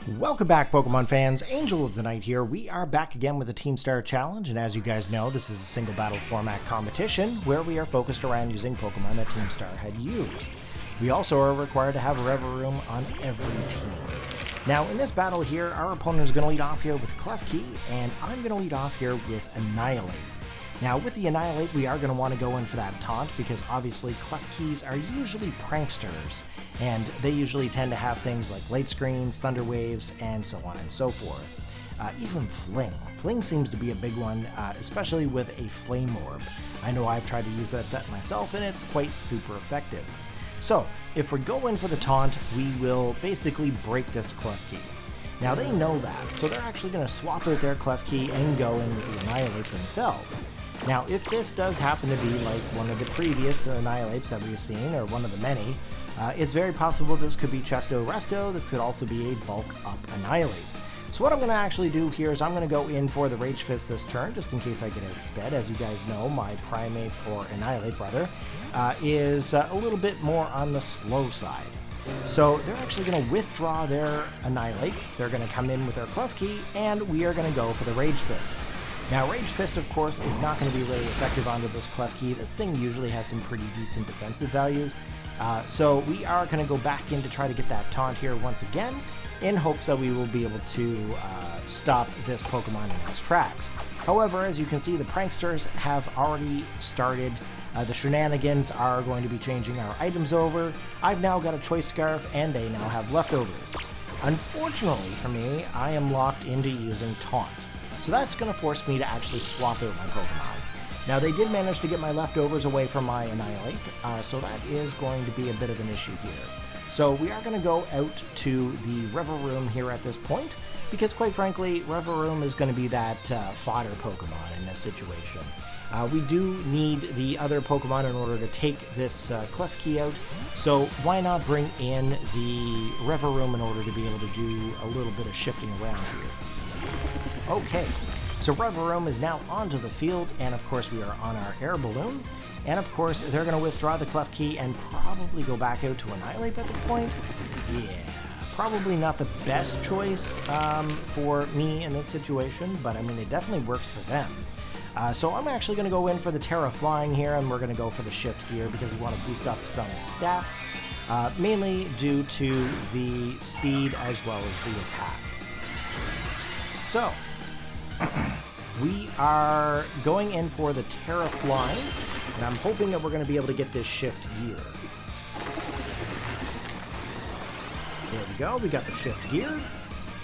Welcome back, Pokemon fans. Angel of the Night here. We are back again with the Team Star Challenge, and as you guys know, this is a single battle format competition where we are focused around using Pokemon that Team Star had used. We also are required to have Revavroom on every team. Now, in this battle here, our opponent is going to lead off here with Klefki, and I'm going to lead off here with Annihilape. Now, with the Annihilape, we are going to want to go in for that Taunt, because obviously Klefkis are usually Pranksters, and they usually tend to have things like Light Screens, Thunder Waves, and so on and so forth. Even Fling. Fling seems to be a big one, especially with a Flame Orb. I know I've tried to use that set myself, and it's quite super effective. So, if we go in for the Taunt, we will basically break this Klefki. Now, they know that, so they're actually going to swap out their Klefki and go in with the Annihilape themselves. Now, if this does happen to be like one of the previous Annihilapes that we've seen, or one of the many, it's very possible this could be Chesto Resto. This could also be a bulk up Annihilape. So what I'm going to actually do here is I'm going to go in for the Rage Fist this turn, just in case I get outsped. As you guys know, my Primeape, or Annihilape rather, is a little bit more on the slow side. So they're actually going to withdraw their Annihilape, they're going to come in with their Klefki, and we are going to go for the Rage Fist. Now, Rage Fist, of course, is not going to be really effective onto this Klefki. This thing usually has some pretty decent defensive values. So we are going to go back in to try to get that Taunt here once again, in hopes that we will be able to stop this Pokemon in its tracks. However, as you can see, the Pranksters have already started. The shenanigans are going to be changing our items over. I've now got a Choice Scarf, and they now have Leftovers. Unfortunately for me, I am locked into using Taunt. So that's going to force me to actually swap out my Pokemon. Now, they did manage to get my Leftovers away from my Annihilape, so that is going to be a bit of an issue here. So we are going to go out to the Revavroom here at this point, because quite frankly, Revavroom is going to be that fodder Pokemon in this situation. We do need the other Pokemon in order to take this Klefki out, so why not bring in the Revavroom in order to be able to do a little bit of shifting around here. Okay, so Revavroom is now onto the field, and of course we are on our air balloon. And of course, they're going to withdraw the Klefki and probably go back out to Annihilape at this point. Yeah, probably not the best choice for me in this situation, but I mean, it definitely works for them. So I'm actually going to go in for the Tera Flying here, and we're going to go for the Shift Gear because we want to boost up some stats, mainly due to the speed as well as the attack. So, we are going in for the Tera Flying, and I'm hoping that we're going to be able to get this Shift Gear. There we go, we got the Shift Gear,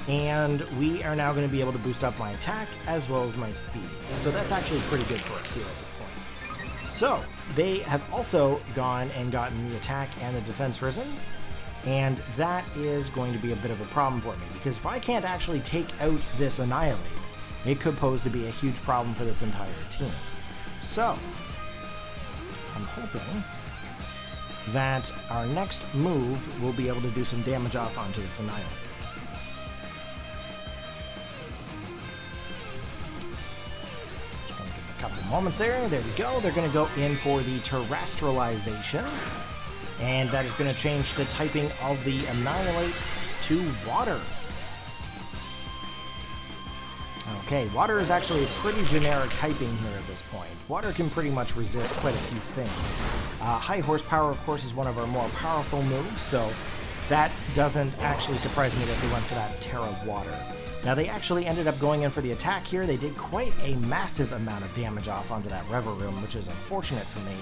and we are now going to be able to boost up my attack as well as my speed. So that's actually pretty good for us here at this point. So, they have also gone and gotten the attack and the defense risen, and that is going to be a bit of a problem for me, because if I can't actually take out this Annihilape, it could pose to be a huge problem for this entire team. So, I'm hoping that our next move will be able to do some damage off onto this Annihilape. Just going to give it a couple of moments there. There we go. They're going to go in for the Terrestrialization. And that is going to change the typing of the Annihilape to Water. Okay, Water is actually a pretty generic typing here at this point. Water can pretty much resist quite a few things. High Horsepower, of course, is one of our more powerful moves, so that doesn't actually surprise me that they went for that Tera Water. Now, they actually ended up going in for the attack here. They did quite a massive amount of damage off onto that Revavroom, which is unfortunate for me.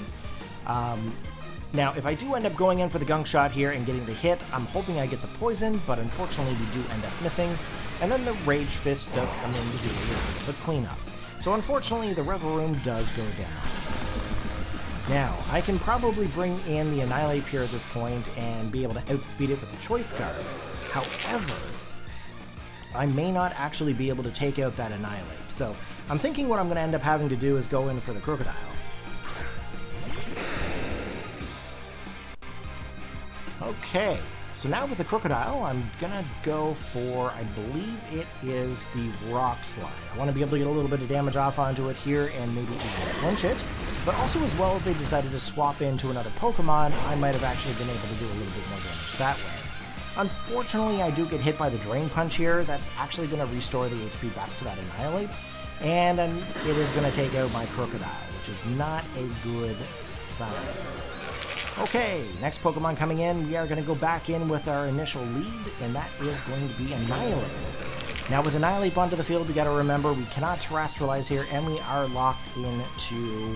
Now, if I do end up going in for the Gunk Shot here and getting the hit, I'm hoping I get the poison, but unfortunately we do end up missing. And then the Rage Fist does come in to do a little bit of a cleanup. So unfortunately, the Revavroom does go down. Now, I can probably bring in the Annihilape here at this point and be able to outspeed it with the Choice Scarf. However, I may not actually be able to take out that Annihilape. So I'm thinking what I'm going to end up having to do is go in for the Krookodile. Okay, so now with the Krookodile, I'm gonna go for, I believe it is the Rock Slide. I want to be able to get a little bit of damage off onto it here and maybe even flinch it, but also as well, if they decided to swap into another Pokemon, I might have actually been able to do a little bit more damage that way. Unfortunately, I do get hit by the Drain Punch here. That's actually going to restore the HP back to that Annihilape. And it is going to take out my Krookodile, which is not a good sign. Okay, next Pokemon coming in, we are going to go back in with our initial lead, and that is going to be Annihilape. Now with Annihilape onto the field, we got to remember we cannot terrestrialize here, and we are locked into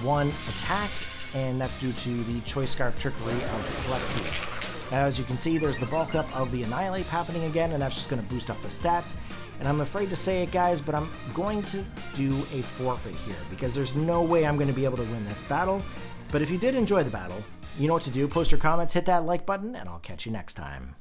one attack, and that's due to the Choice Scarf trickery of Klefki. Now as you can see, there's the bulk up of the Annihilape happening again, and that's just going to boost up the stats. And I'm afraid to say it, guys, but I'm going to do a forfeit here, because there's no way I'm going to be able to win this battle. But if you did enjoy the battle, you know what to do. Post your comments, hit that like button, and I'll catch you next time.